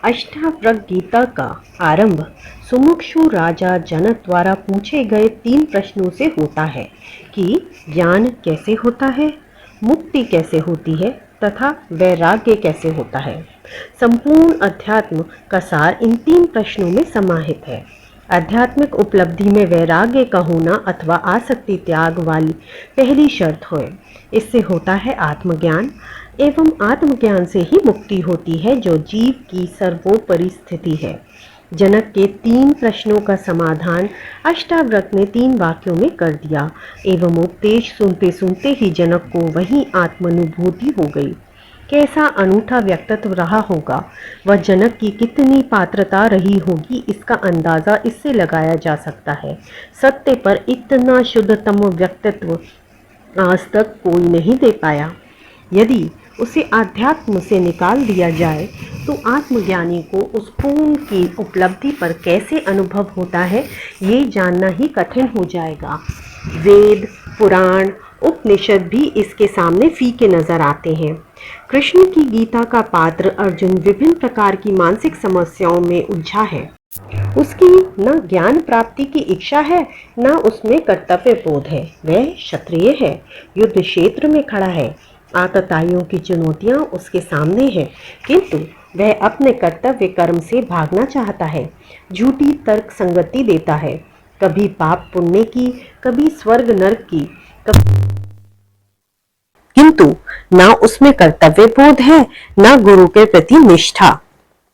अष्टावक्र गीता का आरंभ सुमुक्षु राजा जनक द्वारा पूछे गए 3 प्रश्नों से होता है कि ज्ञान कैसे होता है, मुक्ति कैसे होती है तथा वैराग्य कैसे होता है। संपूर्ण अध्यात्म का सार इन 3 प्रश्नों में समाहित है। आध्यात्मिक उपलब्धि में वैराग्य का होना अथवा आसक्ति त्याग वाली पहली शर्त है। इससे होता है आत्मज्ञान एवं आत्मज्ञान से ही मुक्ति होती है, जो जीव की सर्वोपरि स्थिति है। जनक के 3 प्रश्नों का समाधान अष्टावक्र ने 3 वाक्यों में कर दिया एवं उपदेश सुनते सुनते ही जनक को वही आत्मानुभूति हो गई। कैसा अनूठा व्यक्तित्व रहा होगा, वह जनक की कितनी पात्रता रही होगी, इसका अंदाजा इससे लगाया जा सकता है। सत्य पर इतना शुद्धतम व्यक्तित्व आज तक कोई नहीं दे पाया। यदि उसे आध्यात्म से निकाल दिया जाए तो आत्मज्ञानी को उस पूर्ण की उपलब्धि पर कैसे अनुभव होता है, ये जानना ही कठिन हो जाएगा। वेद, पुराण, उपनिषद भी इसके सामने फीके नजर आते हैं। कृष्ण की गीता का पात्र अर्जुन विभिन्न प्रकार की मानसिक समस्याओं में उलझा है। उसकी न ज्ञान प्राप्ति की इच्छा है, न उसमें कर्तव्य बोध है। वह क्षत्रिय है, युद्ध क्षेत्र में खड़ा है, आतताइयों की चुनौतियां उसके सामने हैं, किंतु वह अपने कर्तव्य कर्म से भागना चाहता है। झूठी तर्क संगति देता है, कभी पाप पुण्य की, कभी स्वर्ग नरक की, किंतु ना उसमें कर्तव्य बोध है, ना गुरु के प्रति निष्ठा।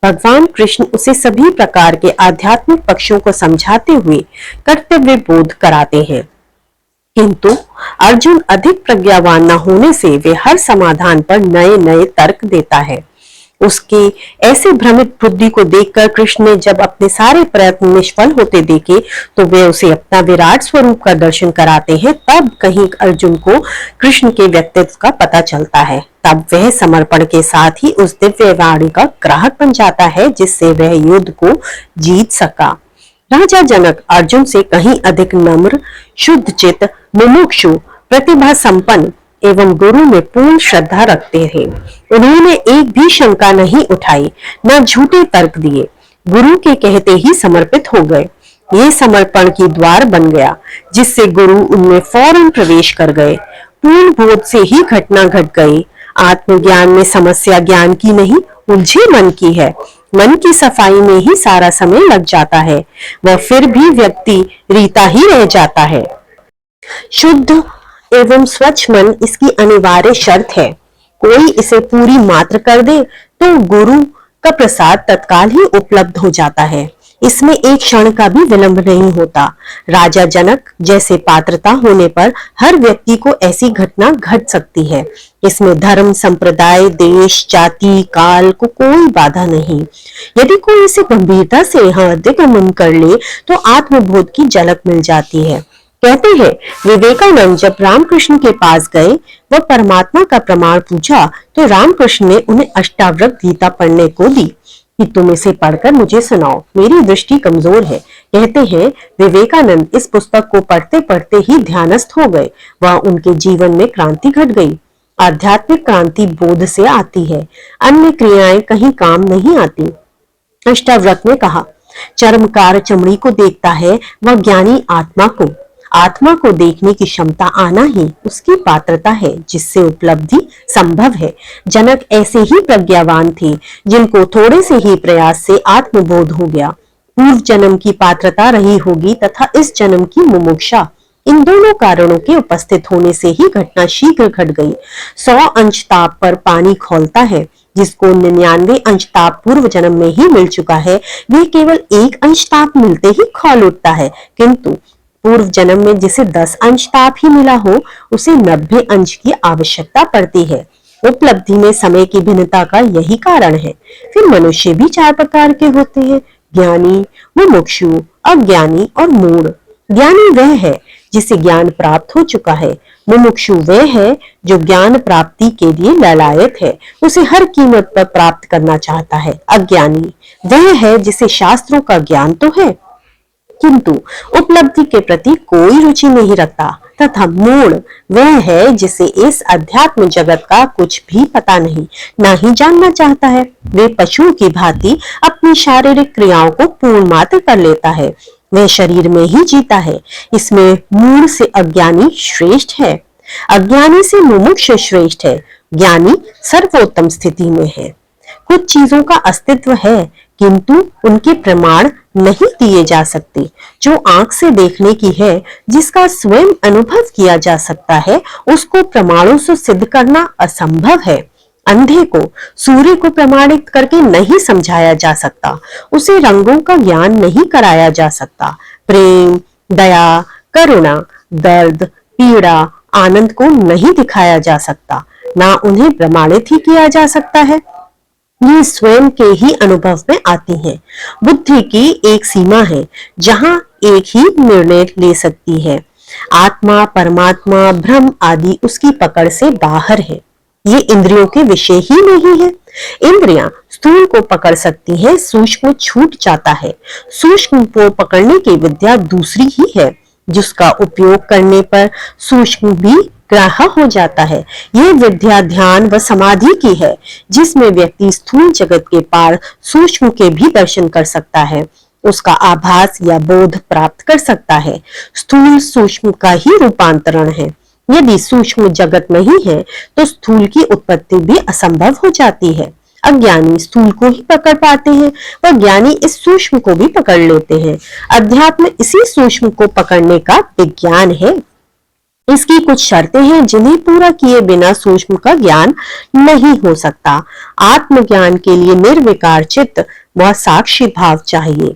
भगवान कृष्ण उसे सभी प्रकार के आध्यात्मिक पक्षों को समझाते हुए कर्तव्य बोध कराते हैं, किंतु अर्जुन अधिक प्रज्ञावान न होने से वे हर समाधान पर नए नए तर्क देता है। उसके ऐसे भ्रमित बुद्धि को देखकर कृष्ण ने जब अपने सारे प्रयत्न निष्फल होते देखे तो वे उसे अपना विराट स्वरूप का दर्शन कराते हैं। तब कहीं अर्जुन को कृष्ण के व्यक्तित्व का पता चलता है। तब वह समर्पण के साथ ही उस दिव्य वाणी का ग्राहक बन जाता है, जिससे वह युद्ध को जीत सका। राजा जनक अर्जुन से कहीं अधिक नम्र, शुद्ध चित्त, मुमुक्षु, प्रतिभा संपन्न एवं गुरु में पूर्ण श्रद्धा रखते थे। उन्होंने एक भी शंका नहीं उठाई, न झूठे तर्क दिए, गुरु के कहते ही समर्पित हो गए। ये समर्पण की द्वार बन गया, जिससे गुरु उनमें फौरन प्रवेश कर गए। पूर्ण बोध से ही घटना घट गई। आत्मज्ञान में समस्या ज्ञान की नहीं, उलझे मन की है। मन की सफाई में ही सारा समय लग जाता है, वह फिर भी व्यक्ति रीता ही रह जाता है। शुद्ध एवं स्वच्छ मन इसकी अनिवार्य शर्त है। कोई इसे पूरी मात्र कर दे तो गुरु का प्रसाद तत्काल ही उपलब्ध हो जाता है। इसमें एक क्षण का भी विलंब नहीं होता। राजा जनक जैसे पात्रता होने पर हर व्यक्ति को ऐसी घटना घट सकती है। इसमें धर्म, संप्रदाय, देश, जाति, काल को कोई बाधा नहीं। यदि कोई इसे गंभीरता से अधिगमन कर ले तो आत्मबोध की झलक मिल जाती है। कहते हैं विवेकानंद जब रामकृष्ण के पास गए व परमात्मा का प्रमाण पूछा तो रामकृष्ण ने उन्हें अष्टावक्र गीता पढ़ने को दी कि तुम इसे पढ़कर मुझे सुनाओ, मेरी दृष्टि कमजोर है। कहते हैं विवेकानंद इस पुस्तक को पढ़ते पढ़ते ही ध्यानस्थ हो गए। वह उनके जीवन में क्रांति घट गई। आध्यात्मिक क्रांति बोध से आती है, अन्य क्रियाएं कहीं काम नहीं आती। अष्टावक्र ने कहा, चर्मकार चमड़ी को देखता है, वह ज्ञानी आत्मा को देखने की क्षमता आना ही उसकी पात्रता है, जिससे उपलब्धि संभव है। जनक ऐसे ही प्रज्ञावान थे, जिनको थोड़े से ही प्रयास से आत्मबोध हो गया। पूर्व जन्म की पात्रता रही होगी तथा इस जन्म की मुमुक्षा। इन दोनों कारणों के उपस्थित होने से ही घटना शीघ्र घट गई। 100 अंश ताप पर पानी खौलता है, जिसको 99 अंश ताप पूर्व जन्म में ही मिल चुका है, वह केवल 1 अंश ताप मिलते ही खौल उठता है। किंतु पूर्व जन्म में जिसे 10 अंश ताप ही मिला हो, उसे 90 अंश की आवश्यकता पड़ती है। उपलब्धि में समय की भिन्नता का यही कारण है। फिर मनुष्य भी 4 प्रकार के होते हैं, ज्ञानी, मुमुक्षु, अज्ञानी और मूढ़। ज्ञानी वह है जिसे ज्ञान प्राप्त हो चुका है। मुमुक्षु वह है जो ज्ञान प्राप्ति के लिए ललायत है, उसे हर कीमत पर प्राप्त करना चाहता है। अज्ञानी वह है जिसे शास्त्रों का ज्ञान तो है, किंतु उपलब्धि के प्रति कोई रुचि नहीं रखता। तथा मूढ़ वह है जिसे इस अध्यात्म जगत का कुछ भी पता नहीं, ना ही जानना चाहता है। वे पशुओं की भांति अपनी शारीरिक क्रियाओं को पूर्ण मात्र कर लेता है। वह शरीर में ही जीता है। इसमें मूढ़ से अज्ञानी श्रेष्ठ है, अज्ञानी से मुमुक्ष श्रेष्ठ है। ज्ञानी सर्वोत्तम स्थिति में है। कुछ चीजों का अस्तित्व है किंतु उनके प्रमाण नहीं दिए जा सकते। जो आंख से देखने की है, जिसका स्वयं अनुभव किया जा सकता है, उसको प्रमाणों से सिद्ध करना असंभव है। अंधे को सूर्य को प्रमाणित करके नहीं समझाया जा सकता। उसे रंगों का ज्ञान नहीं कराया जा सकता। प्रेम, दया, करुणा, दर्द, पीड़ा, आनंद को नहीं दिखाया जा सकता, ना उन्हें प्रमाणित ही किया जा सकता है। ये स्वयं के ही अनुभव में आती हैं। बुद्धि की एक सीमा है जहां एक ही निर्णय ले सकती है। आत्मा, परमात्मा, ब्रह्म आदि उसकी पकड़ से बाहर है। ये इंद्रियों के विषय ही नहीं है। इंद्रियां स्थूल को पकड़ सकती हैं, सूक्ष्म छूट जाता है। सूक्ष्म को पकड़ने की विद्या दूसरी ही है, जिसका उपयोग करने पर सूक्ष्म भी ग्राह्य हो जाता है। यह विद्या ध्यान व समाधि की है, जिसमें व्यक्ति स्थूल जगत के पार सूक्ष्म के भी दर्शन कर सकता है, उसका आभास या बोध प्राप्त कर सकता है। स्थूल सूक्ष्म का ही रूपांतरण है। यदि सूक्ष्म जगत नहीं है तो स्थूल की उत्पत्ति भी असंभव हो जाती है। अज्ञानी स्थूल को ही पकड़ पाते हैं व ज्ञानी इस सूक्ष्म को भी पकड़ लेते हैं। अध्यात्म इसी सूक्ष्म को पकड़ने का विज्ञान है। इसकी कुछ शर्तें हैं जिन्हें पूरा किए बिना सूक्ष्म का ज्ञान नहीं हो सकता। आत्मज्ञान के लिए निर्विकार चित्त व साक्षी भाव चाहिए।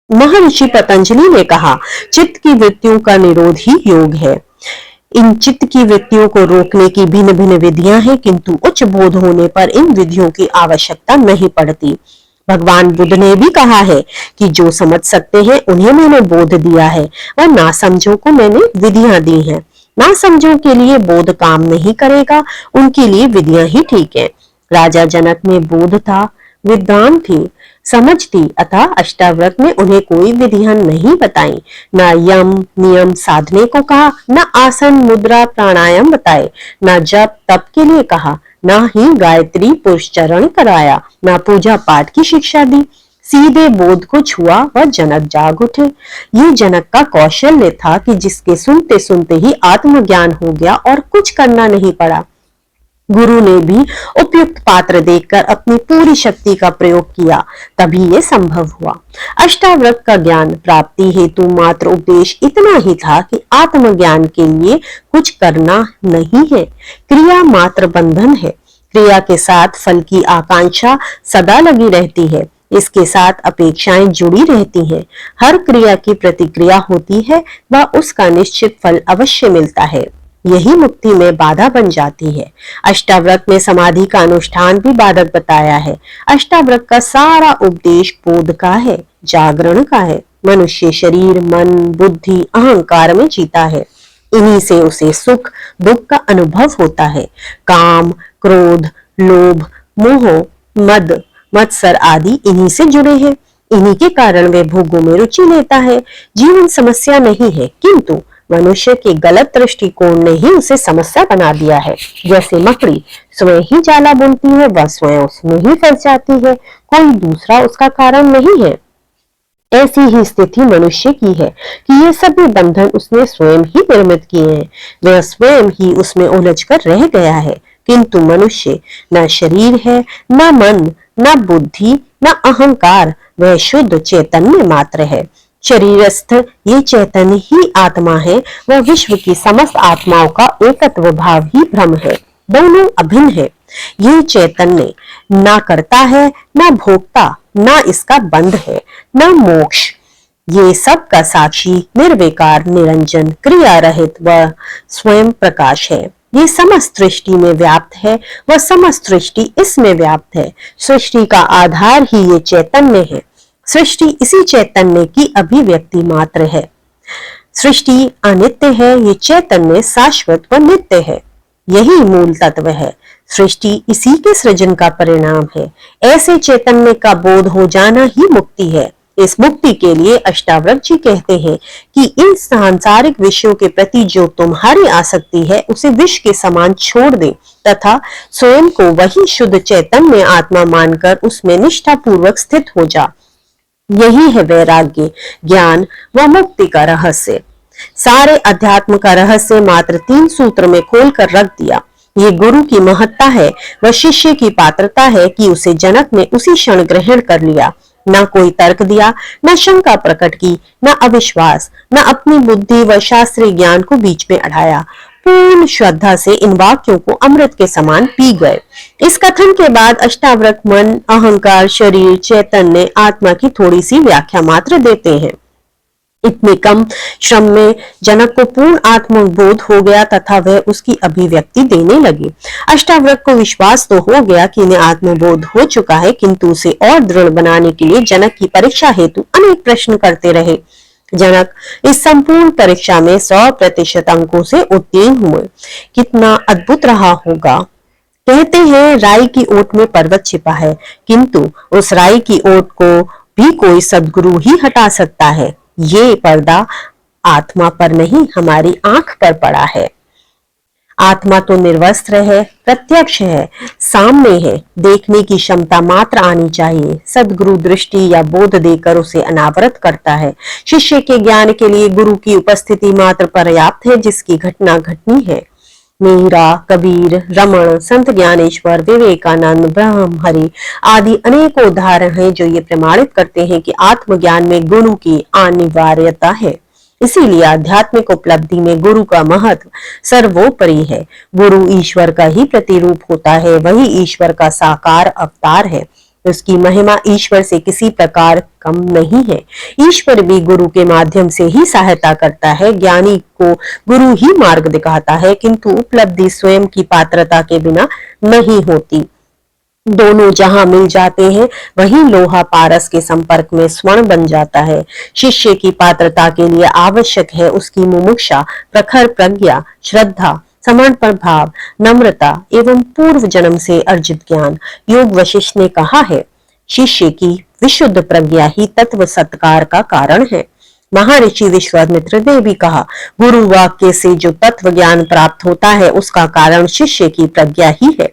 महर्षि पतंजलि ने कहा, चित्त की वृत्तियों का निरोध ही योग है। इन चित्त की वृत्तियों को रोकने की भिन्न भिन्न विधियां हैं, किंतु उच्च बोध होने पर इन विधियों की आवश्यकता नहीं पड़ती। भगवान बुद्ध ने भी कहा है कि जो समझ सकते हैं उन्हें मैंने बोध दिया है, और ना समझो को मैंने विधियां दी हैं। ना समझो के लिए बोध काम नहीं करेगा, उनके लिए विधियां ही ठीक है। राजा जनक में बोध था, विद्वान थी, समझ थी, अतः अष्टावक्र ने उन्हें कोई विधियां नहीं बताई। न यम नियम साधने को कहा, न आसन मुद्रा प्राणायाम बताए, न जप तप के लिए कहा, न ही गायत्री पुरुषचरण कराया, न पूजा पाठ की शिक्षा दी। सीधे बोध को छुआ व जनक जाग उठे। ये जनक का कौशल्य था कि जिसके सुनते सुनते ही आत्मज्ञान हो गया और कुछ करना नहीं पड़ा। गुरु ने भी उपयुक्त पात्र देखकर अपनी पूरी शक्ति का प्रयोग किया, तभी ये संभव हुआ। अष्टावक्र का ज्ञान प्राप्ति हेतु मात्र उपदेश इतना ही था कि आत्मज्ञान के लिए कुछ करना नहीं है। क्रिया मात्र बंधन है। क्रिया के साथ फल की आकांक्षा सदा लगी रहती है। इसके साथ अपेक्षाएं जुड़ी रहती हैं। हर क्रिया की प्रतिक्रिया होती है व उसका निश्चित फल अवश्य मिलता है। यही मुक्ति में बाधा बन जाती है। अष्टावक्र ने समाधि का अनुष्ठान भी बाधक बताया है। अष्टावक्र का सारा उपदेश बोध का है, जागरण का है। मनुष्य शरीर, मन, बुद्धि, अहंकार में जीता है। इन्हीं से उसे सुख दुख का अनुभव होता है। काम, क्रोध, लोभ, मोह, मद, मत्सर आदि इन्हीं से जुड़े हैं। इन्हीं के कारण वे भोगों में रुचि लेता है। जीवन समस्या नहीं है, किंतु मनुष्य के गलत दृष्टिकोण ने ही उसे समस्या बना दिया है। जैसे मकड़ी स्वयं ही जाला बुनती है, वह स्वयं उसमें ही फंस जाती है, कोई दूसरा उसका कारण नहीं है। ऐसी ही स्थिति मनुष्य की है कि ये सभी बंधन उसने स्वयं ही निर्मित किए हैं। वह स्वयं ही उसमें उलझकर रह गया है। किंतु मनुष्य न शरीर है, न मन, न बुद्धि, न अहंकार, वह शुद्ध चैतन्य मात्र है। शरीरस्थ ये चैतन्य ही आत्मा है। वह विश्व की समस्त आत्माओं का एकत्व भाव ही ब्रह्म है। दोनों अभिन्न है। ये चैतन्य ना करता है, ना भोगता, ना इसका बंध है, ना मोक्ष। ये सब का साक्षी निर्विकार, निरंजन, क्रिया रहित व स्वयं प्रकाश है। ये समस्त सृष्टि में व्याप्त है व समस्त सृष्टि इसमें व्याप्त है। सृष्टि का आधार ही ये चैतन्य है। सृष्टि इसी चैतन्य की अभिव्यक्ति मात्र है। सृष्टि अनित्य है, ये चैतन्य शाश्वत व नित्य है। यही मूल तत्व है। सृष्टि इसी के सृजन का परिणाम है। ऐसे चैतन्य का बोध हो जाना ही मुक्ति है। इस मुक्ति के लिए अष्टावक्र जी कहते हैं कि इन सांसारिक विषयों के प्रति जो तुम्हारी आसक्ति है उसे विष के समान छोड़ दे तथा स्वयं को वही शुद्ध चैतन्य आत्मा मानकर उसमें निष्ठा पूर्वक स्थित हो जा। यही है वैराग्य, ज्ञान व मुक्ति का रहस्य। सारे अध्यात्म का रहस्य मात्र 3 सूत्र में खोल कर रख दिया। ये गुरु की महत्ता है व शिष्य की पात्रता है कि उसे जनक ने उसी क्षण ग्रहण कर लिया। न कोई तर्क दिया, न शंका प्रकट की, न अविश्वास, न अपनी बुद्धि व शास्त्रीय ज्ञान को बीच में अड़ाया। पूर्ण श्रद्धा से इन वाक्यों को अमृत के समान पी गए। इस कथन के बाद अष्टावक्र मन, अहंकार, शरीर, चैतन्य, आत्मा की थोड़ी सी व्याख्या मात्र देते हैं। इतने कम श्रम में जनक को पूर्ण आत्मबोध हो गया तथा वह उसकी अभिव्यक्ति देने लगी। अष्टावक्र को विश्वास तो हो गया कि इन्हें आत्मबोध हो चुका है, किंतु उसे और दृढ़ बनाने के लिए जनक की परीक्षा हेतु अनेक प्रश्न करते रहे। जनक इस संपूर्ण परीक्षा में 100% अंकों से उत्तीर्ण हुए। कितना अद्भुत रहा होगा। कहते हैं राई की ओट में पर्वत छिपा है, किंतु उस राई की ओट को भी कोई सद्गुरु ही हटा सकता है। ये पर्दा आत्मा पर नहीं, हमारी आंख पर पड़ा है। आत्मा तो निर्वस्त्र है, प्रत्यक्ष है, सामने है। देखने की क्षमता मात्र आनी चाहिए। सद्गुरु दृष्टि या बोध देकर उसे अनावृत करता है। शिष्य के ज्ञान के लिए गुरु की उपस्थिति मात्र पर्याप्त है, जिसकी घटना घटनी है। मीरा, कबीर, रमण, संत ज्ञानेश्वर, विवेकानंद, ब्रह्महरि आदि अनेकों उदाहरण हैं जो ये प्रमाणित करते हैं कि आत्मज्ञान में गुरु की अनिवार्यता है। इसीलिए आध्यात्मिक उपलब्धि में गुरु का महत्व सर्वोपरि है। गुरु ईश्वर का ही प्रतिरूप होता है, वही ईश्वर का साकार अवतार है। उसकी महिमा ईश्वर से किसी प्रकार कम नहीं है। ईश्वर भी गुरु के माध्यम से ही सहायता करता है। ज्ञानी को गुरु ही मार्ग दिखाता है, किंतु उपलब्धि स्वयं की पात्रता के बिना नहीं होती। दोनों जहां मिल जाते हैं वहीं लोहा पारस के संपर्क में स्वर्ण बन जाता है। शिष्य की पात्रता के लिए आवश्यक है उसकी मुमुक्षा, प्रखर प्रज्ञा, श्रद्धा, समर्पण भाव, नम्रता एवं पूर्व जन्म से अर्जित ज्ञान। योग वशिष्ठ ने कहा है, शिष्य की विशुद्ध प्रज्ञा ही तत्व सत्कार का कारण है। महर्षि विश्वामित्र ने भी कहा, गुरु वाक्य से जो तत्व ज्ञान प्राप्त होता है उसका कारण शिष्य की प्रज्ञा ही है।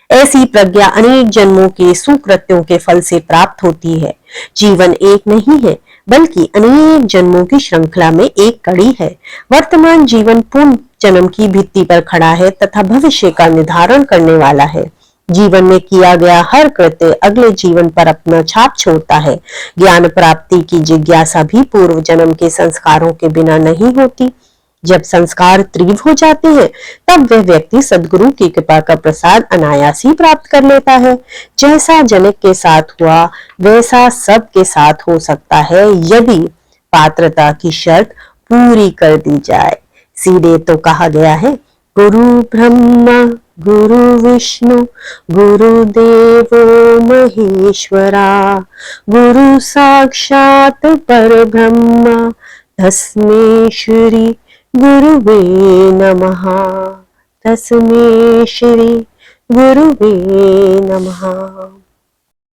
ऐसी प्रज्ञा अनेक जन्मों के सुकृत्यों के फल से प्राप्त होती है। जीवन एक नहीं है, बल्कि अनेक जन्मों की श्रृंखला में एक कड़ी है। वर्तमान जीवन पूर्ण जन्म की भित्ति पर खड़ा है तथा भविष्य का निर्धारण करने वाला है। जीवन में किया गया हर कृत्य अगले जीवन पर अपना छाप छोड़ता है। ज्ञान प्राप्ति की जिज्ञासा भी पूर्व जन्म के संस्कारों के बिना नहीं होती। जब संस्कार तीव्र हो जाते हैं तब वह व्यक्ति सद्गुरु की कृपा का प्रसाद अनायास ही प्राप्त कर लेता है। जैसा जनक के साथ हुआ वैसा सबके साथ हो सकता है, यदि पात्रता की शर्त पूरी कर दी जाए। सीधे तो कहा गया है, गुरु ब्रह्मा गुरु विष्णु गुरुदेवो महेश्वरा गुरु साक्षात परब्रह्म तस्मै श्री गुरुवे नमः। तस्मै श्री गुरुवे नमः।